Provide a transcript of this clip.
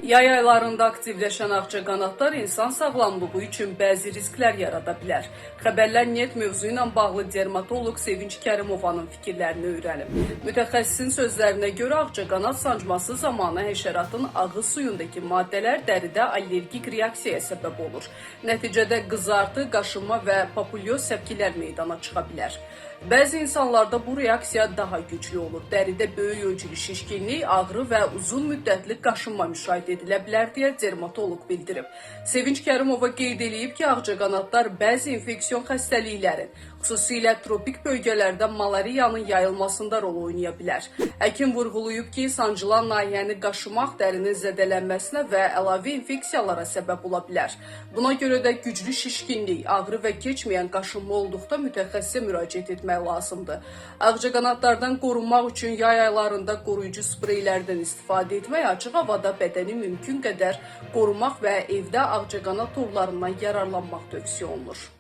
Yay aylarında aktivləşən ağcaqanadlar insan sağlamlığı üçün bəzi risklər yarada bilər. Xəbərlər Net mövzu ilə bağlı dermatoloq Sevinç Kərimovanın fikirlərini öyrənib. Mütəxəssisin sözlərinə görə ağcaqanad sancması zamanı həşəratın ağız suyundakı maddələr dəridə allergik reaksiyaya səbəb olur. Nəticədə qızartı, qaşınma və papulyoz səpkilər meydana çıxa bilər. Bəzi insanlarda bu reaksiya daha güclü olur. Dəridə böyük ölçülü şişkinlik, ağrı və uzun müddətli qaşınma müşahidə edilə bilər deyə dermatoloq bildirib. Sevinç Kərimova qeyd edib ki, ağcaqanadlar bəzi infeksiyon xəstəliklərin, xüsusilə tropik bölgələrdə malariyanın yayılmasında rol oynaya bilər. Həkim vurğulayıb ki, sancılan nahiyəni qaşımaq dərinin zədələnməsinə və əlavə infeksiyalara səbəb ola bilər. Buna görə də güclü şişkinlik, ağrı və keçməyən qaşınma olduqda mütəxəssisə müraciət etmək lazımdır. Ağcaqanadlardan qorunmaq üçün yay aylarında qoruyucu spreylərdən istifadə etmək, açıq havada bədəni mümkün qədər qorumaq və evdə ağcaqanad torlarından yararlanmaq tövsiyə olunur.